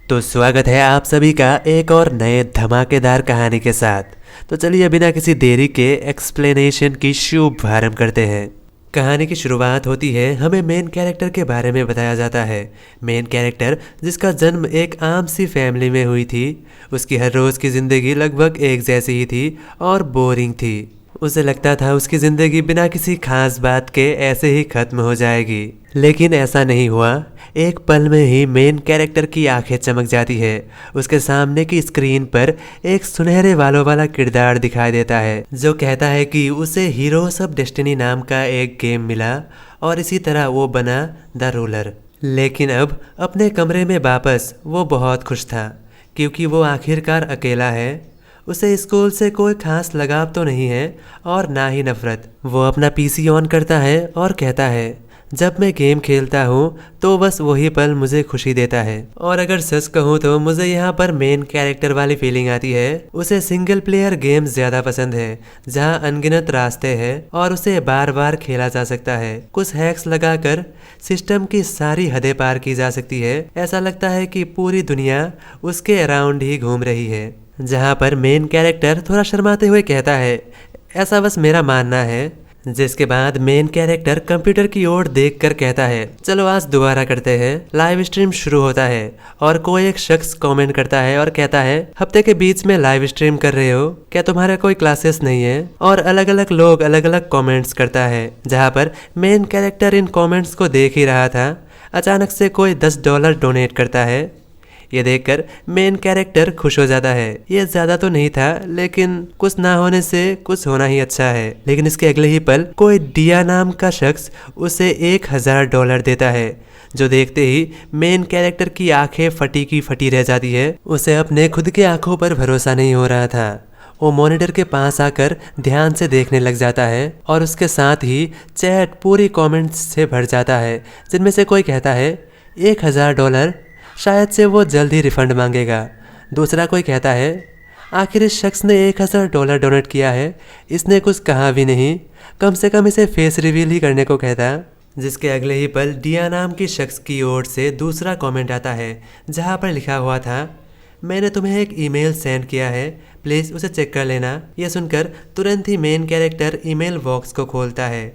तो स्वागत है आप सभी का एक और नए धमाकेदार कहानी के साथ। तो चलिए बिना किसी देरी के एक्सप्लेनेशन की शुभारंभ करते हैं। कहानी की शुरुआत होती है, हमें मेन कैरेक्टर के बारे में बताया जाता है। मेन कैरेक्टर जिसका जन्म एक आम सी फैमिली में हुई थी। उसकी हर रोज़ की ज़िंदगी लगभग एक जैसी ही थी और बोरिंग थी। उसे लगता था उसकी ज़िंदगी बिना किसी खास बात के ऐसे ही ख़त्म हो जाएगी, लेकिन ऐसा नहीं हुआ। एक पल में ही मेन कैरेक्टर की आंखें चमक जाती है। उसके सामने की स्क्रीन पर एक सुनहरे बालों वाला किरदार दिखाई देता है जो कहता है कि उसे हीरोज ऑफ डेस्टिनी नाम का एक गेम मिला और इसी तरह वो बना द रूलर। लेकिन अब अपने कमरे में वापस वो बहुत खुश था क्योंकि वो आखिरकार अकेला है। उसे स्कूल से कोई खास लगाव तो नहीं है और ना ही नफरत। वो अपना पीसी ऑन करता है और कहता है, जब मैं गेम खेलता हूँ तो बस वही पल मुझे खुशी देता है। और अगर सच कहूँ तो मुझे यहाँ पर मेन कैरेक्टर वाली फीलिंग आती है। उसे सिंगल प्लेयर गेम ज़्यादा पसंद है जहाँ अनगिनत रास्ते हैं और उसे बार बार खेला जा सकता है। कुछ हैक्स लगाकर सिस्टम की सारी हदें पार की जा सकती है। ऐसा लगता है कि पूरी दुनिया उसके अराउंड ही घूम रही है। जहाँ पर मेन कैरेक्टर थोड़ा शर्माते हुए कहता है, ऐसा बस मेरा मानना है। जिसके बाद मेन कैरेक्टर कंप्यूटर की ओर देखकर कहता है, चलो आज दोबारा करते हैं। लाइव स्ट्रीम शुरू होता है और कोई एक शख्स कमेंट करता है और कहता है, हफ्ते के बीच में लाइव स्ट्रीम कर रहे हो क्या, तुम्हारा कोई क्लासेस नहीं है? और अलग अलग लोग अलग अलग कमेंट्स करता है। जहाँ पर मेन कैरेक्टर इन कमेंट्स को देख ही रहा था, अचानक से कोई $10 डोनेट करता है। ये देखकर मेन कैरेक्टर खुश हो जाता है। ये ज्यादा तो नहीं था, लेकिन कुछ ना होने से कुछ होना ही अच्छा है। लेकिन इसके अगले ही पल कोई डिया नाम का शख्स उसे $1000 देता है, जो देखते ही मेन कैरेक्टर की आंखें फटी की फटी रह जाती है। उसे अपने खुद के आंखों पर भरोसा नहीं हो रहा था। वो मॉनिटर के पास आकर ध्यान से देखने लग जाता है और उसके साथ ही चैट पूरी कमेंट्स से भर जाता है, जिनमें से कोई कहता है $1000, शायद से वो जल्द ही रिफंड मांगेगा। दूसरा कोई कहता है, आखिर इस शख्स ने $1000 डोनेट किया है, इसने कुछ कहा भी नहीं, कम से कम इसे फेस रिवील ही करने को कहता। जिसके अगले ही पल डिया नाम की शख्स की ओर से दूसरा कमेंट आता है जहाँ पर लिखा हुआ था, मैंने तुम्हें एक ईमेल सेंड किया है, प्लीज़ उसे चेक कर लेना। यह सुनकर तुरंत ही मेन कैरेक्टर ईमेल बॉक्स को खोलता है।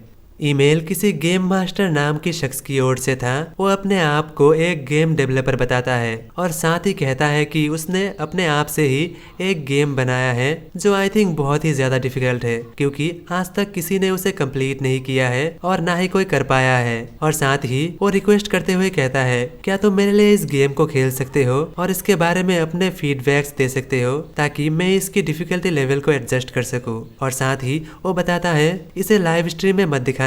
ईमेल किसी गेम मास्टर नाम की शख्स की ओर से था। वो अपने आप को एक गेम डेवलपर बताता है और साथ ही कहता है कि उसने अपने आप से ही एक गेम बनाया है जो आई थिंक बहुत ही ज़्यादा डिफिकल्ट है, क्योंकि आज तक किसी ने उसे कंप्लीट नहीं किया है और ना ही कोई कर पाया है। और साथ ही वो रिक्वेस्ट करते हुए कहता है, क्या तुम मेरे लिए इस गेम को खेल सकते हो और इसके बारे में अपने फीडबैक्स दे सकते हो ताकि मैं इसकी डिफिकल्टी लेवल को एडजस्ट कर सकूं। और साथ ही वो बताता है, इसे लाइव स्ट्रीम में मत दिखाना।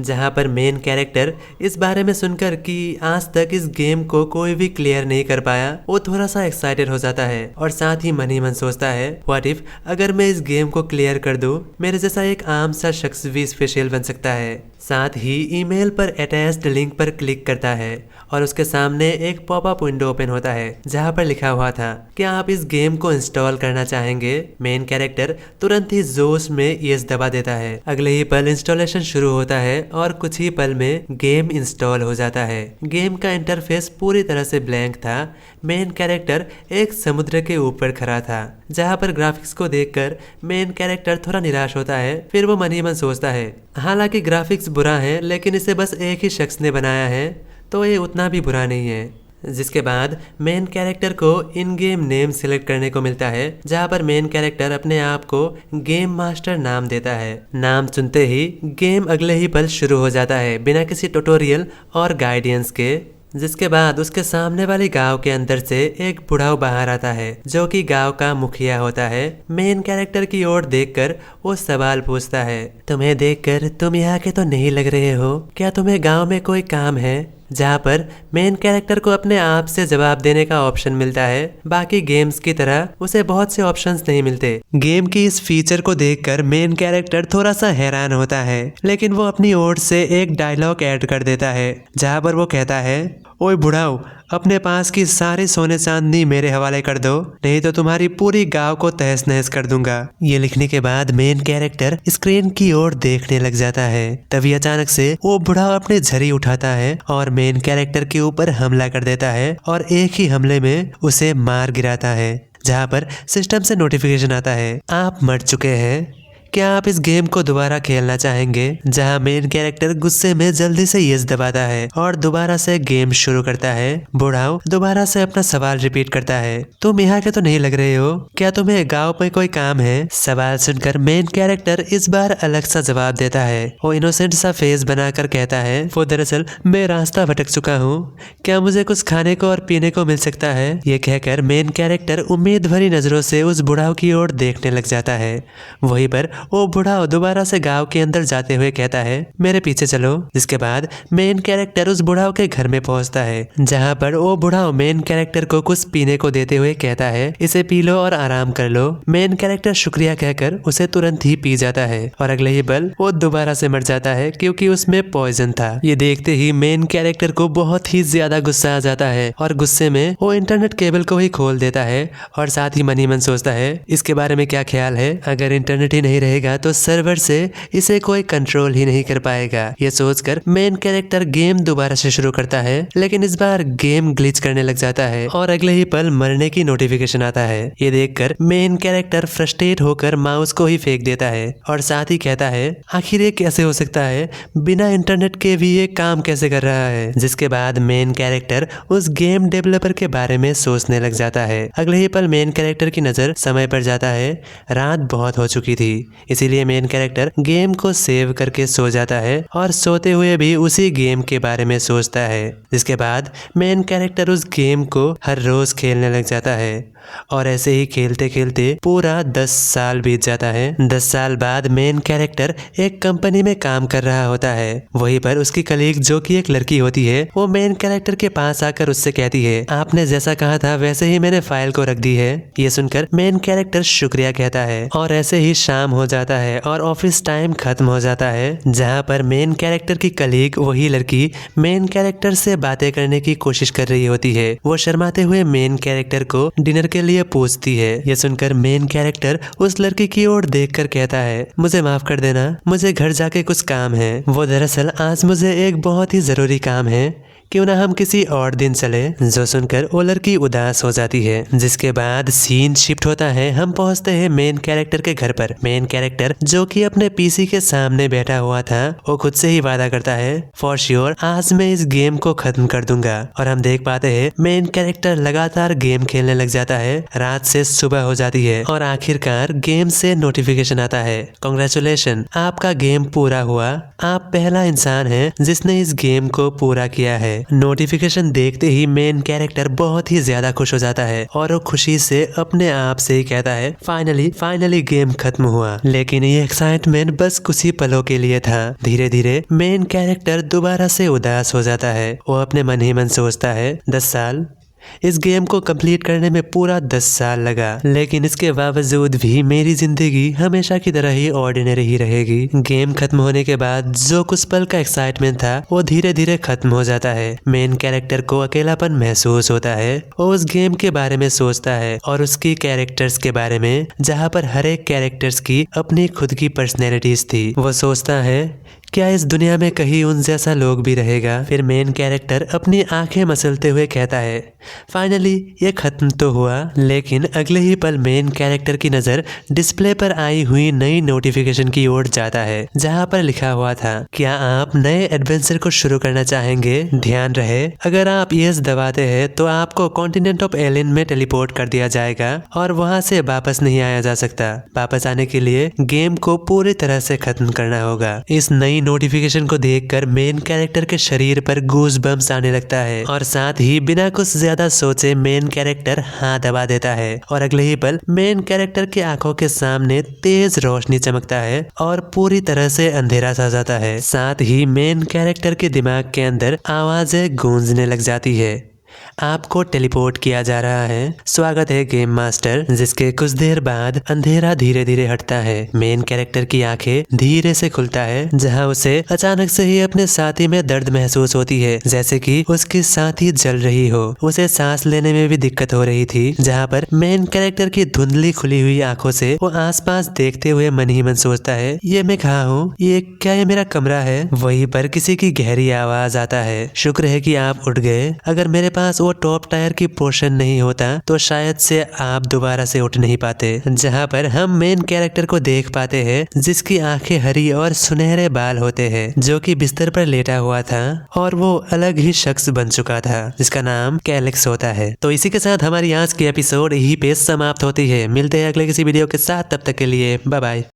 जहां पर मेन कैरेक्टर इस बारे में सुनकर कि आज तक इस गेम को कोई भी क्लियर नहीं कर पाया, वो थोड़ा सा एक्साइटेड हो जाता है और साथ ही मन ही मन सोचता है, व्हाट इफ अगर मैं इस गेम को क्लियर कर दूं, मेरे जैसा एक आम सा शख्स भी स्पेशल बन सकता है। साथ ही ईमेल पर अटैच्ड लिंक पर क्लिक करता है और उसके सामने एक पॉपअप विंडो ओपन होता है जहां पर लिखा हुआ था, क्या आप इस गेम को इंस्टॉल करना चाहेंगे? मेन कैरेक्टर तुरंत ही जोश में यस दबा देता है। अगले ही पल इंस्टॉलेशन शुरू होता है और कुछ ही पल में गेम इंस्टॉल हो जाता है। गेम का इंटरफेस पूरी तरह से ब्लैंक था। मेन कैरेक्टर एक समुद्र के ऊपर खड़ा था, जहां पर ग्राफिक्स को देखकर मेन कैरेक्टर थोड़ा निराश होता है। फिर वो मन ही मन सोचता है, हालांकि ग्राफिक्स बुरा है लेकिन इसे बस एक ही शख्स ने बनाया है तो ये उतना भी बुरा नहीं है। जिसके बाद मेन कैरेक्टर को इन गेम नेम सिलेक्ट करने को मिलता है, जहां पर मेन कैरेक्टर अपने आप को गेम मास्टर नाम देता है। नाम चुनते ही गेम अगले ही पल शुरू हो जाता है बिना किसी ट्यूटोरियल और गाइडेंस के। जिसके बाद उसके सामने वाली गांव के अंदर से एक बुढ़ाऊ बाहर आता है जो कि गांव का मुखिया होता है। मेन कैरेक्टर की ओर देखकर वो सवाल पूछता है, तुम्हें देखकर तुम यहाँ के तो नहीं लग रहे हो, क्या तुम्हें गांव में कोई काम है? जहाँ पर मेन कैरेक्टर को अपने आप से जवाब देने का ऑप्शन मिलता है। बाकी गेम्स की तरह उसे बहुत से ऑप्शंस नहीं मिलते। गेम की इस फीचर को देखकर मेन कैरेक्टर थोड़ा सा हैरान होता है, लेकिन वो अपनी ओर से एक डायलॉग ऐड कर देता है जहाँ पर वो कहता है, ओए बुढ़ाओ, अपने पास की सारी सोने चांदी मेरे हवाले कर दो, नहीं तो तुम्हारी पूरी गांव को तहस नहस कर दूंगा। ये लिखने के बाद मेन कैरेक्टर स्क्रीन की ओर देखने लग जाता है। तभी अचानक से वो बूढ़ा अपनी झड़ी उठाता है और मेन कैरेक्टर के ऊपर हमला कर देता है और एक ही हमले में उसे मार गिराता है, जहाँ पर सिस्टम से नोटिफिकेशन आता है, आप मर चुके हैं। क्या आप इस गेम को दोबारा खेलना चाहेंगे? जहां मेन कैरेक्टर गुस्से में जल्दी से यस दबाता है और दोबारा से गेम शुरू करता है। बुढ़ाऊ दोबारा से अपना सवाल रिपीट करता है, तुम यहाँ के तो नहीं लग रहे हो, क्या तुम्हें गांव में कोई काम है? सवाल सुनकर मेन कैरेक्टर इस बार अलग सा जवाब देता है। वो इनोसेंट सा फेस बनाकर कहता है, वो दरअसल मैं रास्ता भटक चुका हूँ, क्या मुझे कुछ खाने को और पीने को मिल सकता है? ये कहकर मेन कैरेक्टर उम्मीद भरी नजरों से उस बुढ़ाऊ की ओर देखने लग जाता है। वहीं पर वो बूढ़ा दोबारा से गांव के अंदर जाते हुए कहता है, मेरे पीछे चलो। जिसके बाद मेन कैरेक्टर उस बुढ़ाओ के घर में पहुंचता है, जहां पर वो बुढ़ाओ मेन कैरेक्टर को कुछ पीने को देते हुए कहता है, इसे पी लो और आराम कर लो। मेन कैरेक्टर शुक्रिया कहकर उसे तुरंत ही पी जाता है और अगले ही पल वो दोबारा से मर जाता है, क्योंकि उसमें पॉइजन था। ये देखते ही मेन कैरेक्टर को बहुत ही ज्यादा गुस्सा आ जाता है और गुस्से में वो इंटरनेट केबल को ही खोल देता है और साथ ही मन ही मन सोचता है, इसके बारे में क्या ख्याल है, अगर इंटरनेट ही नहीं रहेगा तो सर्वर से इसे कोई कंट्रोल ही नहीं कर पाएगा। ये सोचकर मेन कैरेक्टर गेम दोबारा से शुरू करता है, लेकिन इस बार गेम ग्लिच करने लग जाता है और अगले ही पल मरने की नोटिफिकेशन आता है। ये देखकर मेन कैरेक्टर फ्रस्ट्रेट होकर माउस को ही फेंक देता है और साथ ही कहता है, आखिर ये कैसे हो सकता है, बिना इंटरनेट के भी ये काम कैसे कर रहा है। जिसके बाद मेन कैरेक्टर उस गेम डेवलपर के बारे में सोचने लग जाता है। अगले ही पल मेन कैरेक्टर की नजर समय पर जाता है। रात बहुत हो चुकी थी, इसीलिए मेन कैरेक्टर गेम को सेव करके सो जाता है और सोते हुए भी उसी गेम के बारे में सोचता है। जिसके बाद मेन कैरेक्टर उस गेम को हर रोज खेलने लग जाता है और ऐसे ही खेलते खेलते पूरा 10 साल बीत जाता है। 10 साल बाद मेन कैरेक्टर एक कंपनी में काम कर रहा होता है। वहीं पर उसकी कलीग जो कि एक लड़की होती है, वो मेन कैरेक्टर के पास आकर उससे कहती है, आपने जैसा कहा था वैसे ही मैंने फाइल को रख दी है। ये सुनकर मेन कैरेक्टर शुक्रिया कहता है और ऐसे ही शाम हो जाता है और ऑफिस टाइम खत्म हो जाता है, जहाँ पर मेन कैरेक्टर की कलीग वही लड़की मेन कैरेक्टर से बातें करने की कोशिश कर रही होती है। वो शर्माते हुए मेन कैरेक्टर को डिनर के लिए पूछती है। ये सुनकर मेन कैरेक्टर उस लड़की की ओर देखकर कहता है, मुझे माफ कर देना, मुझे घर जाके कुछ काम है। वो दरअसल आज मुझे एक बहुत ही जरूरी काम है, क्यों ना हम किसी और दिन चले। जो सुनकर वो लड़की उदास हो जाती है। जिसके बाद सीन शिफ्ट होता है, हम पहुंचते हैं मेन कैरेक्टर के घर पर। मेन कैरेक्टर जो कि अपने पीसी के सामने बैठा हुआ था, वो खुद से ही वादा करता है, फॉर श्योर आज मैं इस गेम को खत्म कर दूंगा। और हम देख पाते हैं मेन कैरेक्टर लगातार गेम खेलने लग जाता है। रात से सुबह हो जाती है और आखिरकार गेम से नोटिफिकेशन आता है, कांग्रेचुलेशन, आपका गेम पूरा हुआ, आप पहला इंसान हैं जिसने इस गेम को पूरा किया है। नोटिफिकेशन देखते ही मेन कैरेक्टर बहुत ही ज्यादा खुश हो जाता है और वो खुशी से अपने आप से ही कहता है, फाइनली गेम खत्म हुआ। लेकिन ये एक्साइटमेंट बस कुछ ही पलों के लिए था। धीरे धीरे मेन कैरेक्टर दोबारा से उदास हो जाता है। वो अपने मन ही मन सोचता है, 10 साल, इस गेम को कंप्लीट करने में पूरा 10 साल लगा, लेकिन इसके बावजूद भी मेरी जिंदगी हमेशा की तरह ही ऑर्डिनरी ही रहेगी। गेम खत्म होने के बाद जो कुछ पल का एक्साइटमेंट था वो धीरे धीरे खत्म हो जाता है। मेन कैरेक्टर को अकेलापन महसूस होता है। वो उस गेम के बारे में सोचता है और उसकी कैरेक्टर्स के बारे में, जहाँ पर हर एक कैरेक्टर्स की अपनी खुद की पर्सनैलिटीज थी। वो सोचता है, क्या इस दुनिया में कहीं उन जैसा लोग भी रहेगा। फिर मेन कैरेक्टर अपनी आंखें मसलते हुए कहता है, फाइनली ये खत्म तो हुआ। लेकिन अगले ही पल मेन कैरेक्टर की नजर डिस्प्ले पर आई हुई नई नोटिफिकेशन की ओर जाता है, जहाँ पर लिखा हुआ था, क्या आप नए एडवेंचर को शुरू करना चाहेंगे? ध्यान रहे, अगर आप यस दबाते हैं तो आपको कॉन्टिनेंट ऑफ एलियन में टेलीपोर्ट कर दिया जाएगा और वहाँ से वापस नहीं आया जा सकता। वापस आने के लिए गेम को पूरी तरह से खत्म करना होगा। इस नई नोटिफिकेशन को देखकर मेन कैरेक्टर के शरीर पर गूज बम्स आने लगता है और साथ ही बिना कुछ ज्यादा सोचे मेन कैरेक्टर हाथ दबा देता है और अगले ही पल मेन कैरेक्टर की आंखों के सामने तेज रोशनी चमकता है और पूरी तरह से अंधेरा सा जाता है। साथ ही मेन कैरेक्टर के दिमाग के अंदर आवाजें गूंजने लग जाती है, आपको टेलीपोर्ट किया जा रहा है। स्वागत है गेम मास्टर। जिसके कुछ देर बाद अंधेरा धीरे धीरे हटता है। मेन कैरेक्टर की आंखें धीरे से खुलता है, जहां उसे अचानक से ही अपने साथी में दर्द महसूस होती है, जैसे कि उसकी साथी जल रही हो। उसे सांस लेने में भी दिक्कत हो रही थी, जहां पर मेन कैरेक्टर की धुंधली खुली हुई आंखों से वो आसपास देखते हुए मन ही मन सोचता है, ये मैं कहाँ हूँ? ये मेरा कमरा है? वहीं पर किसी की गहरी आवाज आता है, शुक्र है कि आप उठ गए। अगर मेरे पास वो टॉप टायर की पोर्शन नहीं होता तो शायद से आप दोबारा से उठ नहीं पाते। जहाँ पर हम मेन कैरेक्टर को देख पाते हैं, जिसकी आंखें हरी और सुनहरे बाल होते हैं, जो कि बिस्तर पर लेटा हुआ था और वो अलग ही शख्स बन चुका था, जिसका नाम कैलिक्स होता है। तो इसी के साथ हमारी आज की एपिसोड यहीं पे समाप्त होती है। मिलते हैं अगले किसी वीडियो के साथ, तब तक के लिए बाय बाय।